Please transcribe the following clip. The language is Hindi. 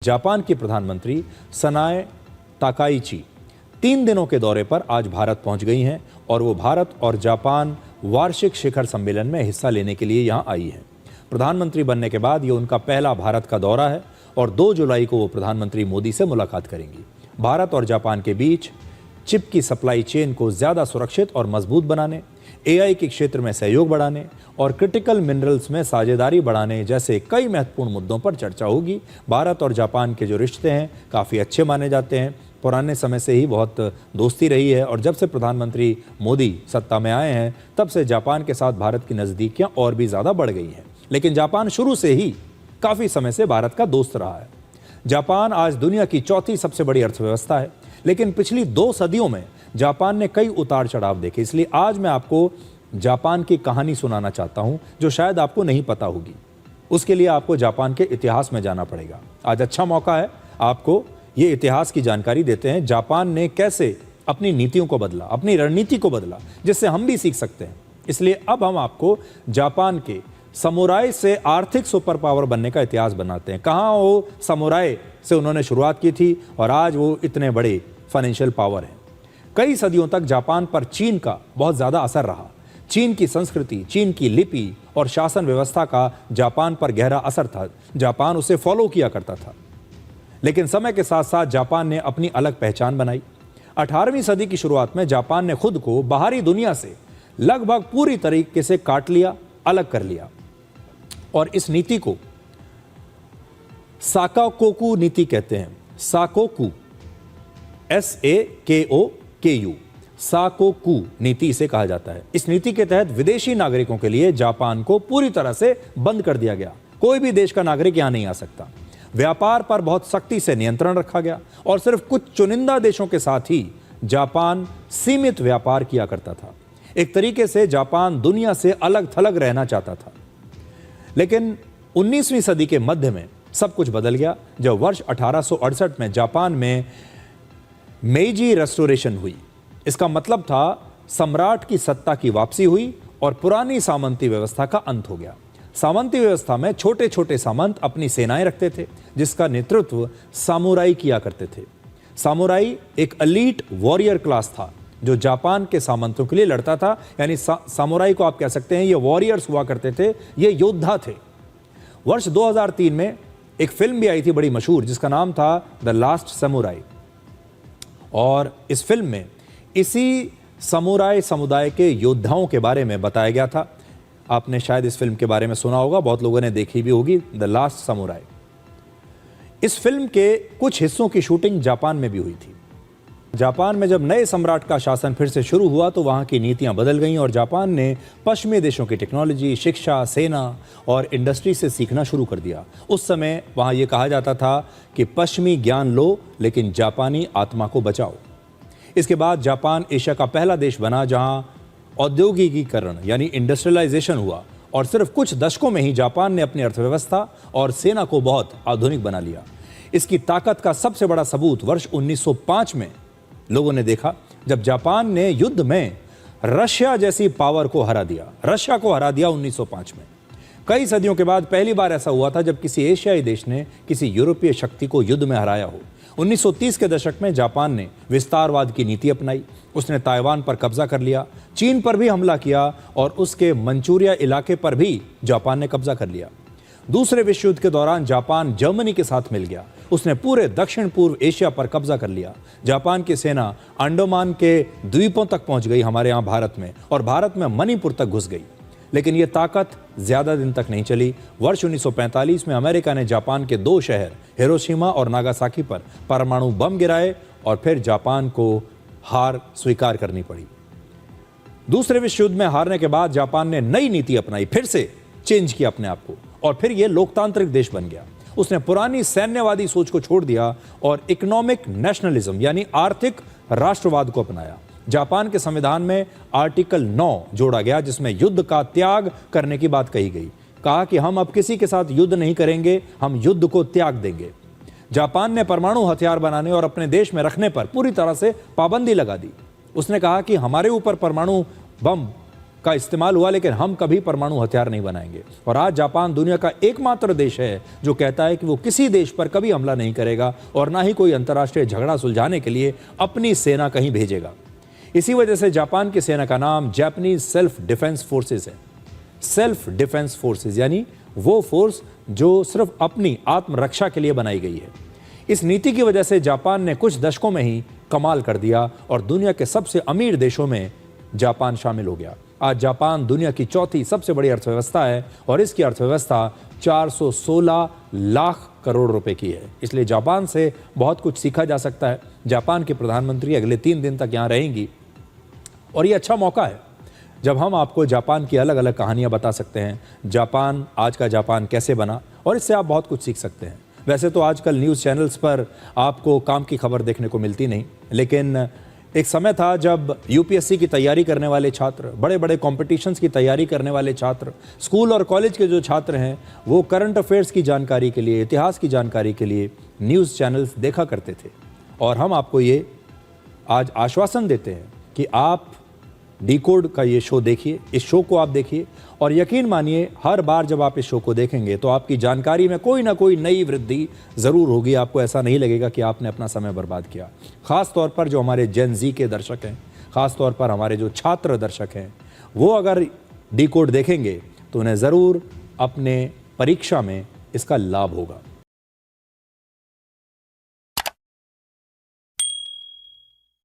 जापान की प्रधानमंत्री सनाए ताकाइची 3 दिनों के दौरे पर आज भारत पहुंच गई हैं और वो भारत और जापान वार्षिक शिखर सम्मेलन में हिस्सा लेने के लिए यहां आई हैं। प्रधानमंत्री बनने के बाद ये उनका पहला भारत का दौरा है और 2 जुलाई को वो प्रधानमंत्री मोदी से मुलाकात करेंगी। भारत और जापान के बीच चिप की सप्लाई चेन को ज़्यादा सुरक्षित और मजबूत बनाने, AI के क्षेत्र में सहयोग बढ़ाने और क्रिटिकल मिनरल्स में साझेदारी बढ़ाने जैसे कई महत्वपूर्ण मुद्दों पर चर्चा होगी। भारत और जापान के जो रिश्ते हैं काफ़ी अच्छे माने जाते हैं, पुराने समय से ही बहुत दोस्ती रही है और जब से प्रधानमंत्री मोदी सत्ता में आए हैं तब से जापान के साथ भारत की नज़दीकियाँ और भी ज़्यादा बढ़ गई हैं। लेकिन जापान शुरू से ही काफ़ी समय से भारत का दोस्त रहा है। जापान आज दुनिया की 4थी सबसे बड़ी अर्थव्यवस्था है, लेकिन पिछली 2 सदियों में जापान ने कई उतार चढ़ाव देखे। इसलिए आज मैं आपको जापान की कहानी सुनाना चाहता हूं जो शायद आपको नहीं पता होगी। उसके लिए आपको जापान के इतिहास में जाना पड़ेगा। आज अच्छा मौका है, आपको ये इतिहास की जानकारी देते हैं जापान ने कैसे अपनी नीतियों को बदला, अपनी रणनीति को बदला, जिससे हम भी सीख सकते हैं। इसलिए अब हम आपको जापान के समुराई से आर्थिक सुपर पावर बनने का इतिहास बनाते हैं। कहाँ वो समुराई से उन्होंने शुरुआत की थी और आज वो इतने बड़े फाइनेंशियल पावर हैं। कई सदियों तक जापान पर चीन का बहुत ज़्यादा असर रहा। चीन की संस्कृति, चीन की लिपि और शासन व्यवस्था का जापान पर गहरा असर था। जापान उसे फॉलो किया करता था। लेकिन समय के साथ साथ जापान ने अपनी अलग पहचान बनाई। 18वीं सदी की शुरुआत में जापान ने खुद को बाहरी दुनिया से लगभग पूरी तरीके से काट लिया, अलग कर लिया और इस नीति को साकाकोकू नीति कहते हैं। साकोकू, SAKOKU, साकोकू नीति इसे कहा जाता है। इस नीति के तहत विदेशी नागरिकों के लिए जापान को पूरी तरह से बंद कर दिया गया। कोई भी देश का नागरिक यहां नहीं आ सकता। व्यापार पर बहुत सख्ती से नियंत्रण रखा गया और सिर्फ कुछ चुनिंदा देशों के साथ ही जापान सीमित व्यापार किया करता था। एक तरीके से जापान दुनिया से अलग थलग रहना चाहता था। लेकिन 19वीं सदी के मध्य में सब कुछ बदल गया जब वर्ष 1868 में जापान में मेइजी रेस्टोरेशन हुई। इसका मतलब था सम्राट की सत्ता की वापसी हुई और पुरानी सामंती व्यवस्था का अंत हो गया। सामंती व्यवस्था में छोटे छोटे सामंत अपनी सेनाएं रखते थे जिसका नेतृत्व सामुराई किया करते थे। सामुराई एक एलीट वॉरियर क्लास था जो जापान के सामंतों के लिए लड़ता था। यानी सामुराई को आप कह सकते हैं ये वॉरियर्स हुआ करते थे, ये योद्धा थे। वर्ष 2003 में एक फिल्म भी आई थी बड़ी मशहूर जिसका नाम था द लास्ट समुराई और इस फिल्म में इसी समुराई समुदाय के योद्धाओं के बारे में बताया गया था। आपने शायद इस फिल्म के बारे में सुना होगा, बहुत लोगों ने देखी भी होगी, द लास्ट समुराई। इस फिल्म के कुछ हिस्सों की शूटिंग जापान में भी हुई थी। जापान में जब नए सम्राट का शासन फिर से शुरू हुआ तो वहाँ की नीतियाँ बदल गईं और जापान ने पश्चिमी देशों की टेक्नोलॉजी, शिक्षा, सेना और इंडस्ट्री से सीखना शुरू कर दिया। उस समय वहाँ ये कहा जाता था कि पश्चिमी ज्ञान लो लेकिन जापानी आत्मा को बचाओ। इसके बाद जापान एशिया का पहला देश बना जहाँ औद्योगिकीकरण यानी इंडस्ट्रियलाइजेशन हुआ और सिर्फ कुछ दशकों में ही जापान ने अपनी अर्थव्यवस्था और सेना को बहुत आधुनिक बना लिया। इसकी ताकत का सबसे बड़ा सबूत वर्ष 1905 में लोगों ने देखा जब जापान ने युद्ध में रशिया जैसी पावर को हरा दिया। रशिया को हरा दिया 1905 में। कई सदियों के बाद पहली बार ऐसा हुआ था जब किसी एशियाई देश ने किसी यूरोपीय शक्ति को युद्ध में हराया हो। 1930 के दशक में जापान ने विस्तारवाद की नीति अपनाई। उसने ताइवान पर कब्जा कर लिया, चीन पर भी हमला किया और उसके मंचूरिया इलाके पर भी जापान ने कब्जा कर लिया। दूसरे विश्व युद्ध के दौरान जापान जर्मनी के साथ मिल गया। उसने पूरे दक्षिण पूर्व एशिया पर कब्जा कर लिया। जापान की सेना अंडमान के द्वीपों तक पहुंच गई हमारे यहाँ भारत में और भारत में मणिपुर तक घुस गई। लेकिन यह ताकत ज्यादा दिन तक नहीं चली। वर्ष 1945 में अमेरिका ने जापान के 2 शहर हिरोशिमा और नागासाकी पर परमाणु बम गिराए और फिर जापान को हार स्वीकार करनी पड़ी। दूसरे विश्व युद्ध में हारने के बाद जापान ने नई नीति अपनाई, फिर से चेंज किया अपने आप को और फिर यह लोकतांत्रिक देश बन गया। उसने पुरानी सैन्यवादी सोच को छोड़ दिया और इकोनॉमिक नेशनलिज्म यानी आर्थिक राष्ट्रवाद को अपनाया। जापान के संविधान में आर्टिकल 9 जोड़ा गया जिसमें युद्ध का त्याग करने की बात कही गई। कहा कि हम अब किसी के साथ युद्ध नहीं करेंगे, हम युद्ध को त्याग देंगे। जापान ने परमाणु हथियार बनाने और अपने देश में रखने पर पूरी तरह से पाबंदी लगा दी। उसने कहा कि हमारे ऊपर परमाणु बम का इस्तेमाल हुआ, लेकिन हम कभी परमाणु हथियार नहीं बनाएंगे। और आज जापान दुनिया का एकमात्र देश है जो कहता है कि वो किसी देश पर कभी हमला नहीं करेगा और ना ही कोई अंतर्राष्ट्रीय झगड़ा सुलझाने के लिए अपनी सेना कहीं भेजेगा। इसी वजह से जापान की सेना का नाम जापानीज सेल्फ डिफेंस फोर्सेस है। सेल्फ डिफेंस फोर्सेस यानी वो फोर्स जो सिर्फ अपनी आत्मरक्षा के लिए बनाई गई है। इस नीति की वजह से जापान ने कुछ दशकों में ही कमाल कर दिया और दुनिया के सबसे अमीर देशों में जापान शामिल हो गया। आज जापान दुनिया की चौथी सबसे बड़ी अर्थव्यवस्था है और इसकी अर्थव्यवस्था 416 लाख करोड़ रुपए की है। इसलिए जापान से बहुत कुछ सीखा जा सकता है। जापान के प्रधानमंत्री अगले 3 दिन तक यहाँ रहेंगी और ये अच्छा मौका है जब हम आपको जापान की अलग अलग कहानियाँ बता सकते हैं। जापान, आज का जापान कैसे बना, और इससे आप बहुत कुछ सीख सकते हैं। वैसे तो आजकल न्यूज़ चैनल्स पर आपको काम की खबर देखने को मिलती नहीं, लेकिन एक समय था जब यूपीएससी की तैयारी करने वाले छात्र, बड़े बड़े कॉम्पिटिशन्स की तैयारी करने वाले छात्र, स्कूल और कॉलेज के जो छात्र हैं, वो करंट अफेयर्स की जानकारी के लिए, इतिहास की जानकारी के लिए न्यूज़ चैनल्स देखा करते थे। और हम आपको ये आज आश्वासन देते हैं कि आप डिकोड का ये शो देखिए, इस शो को आप देखिए और यकीन मानिए हर बार जब आप इस शो को देखेंगे तो आपकी जानकारी में कोई ना कोई नई वृद्धि ज़रूर होगी। आपको ऐसा नहीं लगेगा कि आपने अपना समय बर्बाद किया। ख़ास तौर पर जो हमारे जेन ज़ी के दर्शक हैं, ख़ास तौर पर हमारे जो छात्र दर्शक हैं, वो अगर डिकोड देखेंगे तो उन्हें ज़रूर अपने परीक्षा में इसका लाभ होगा।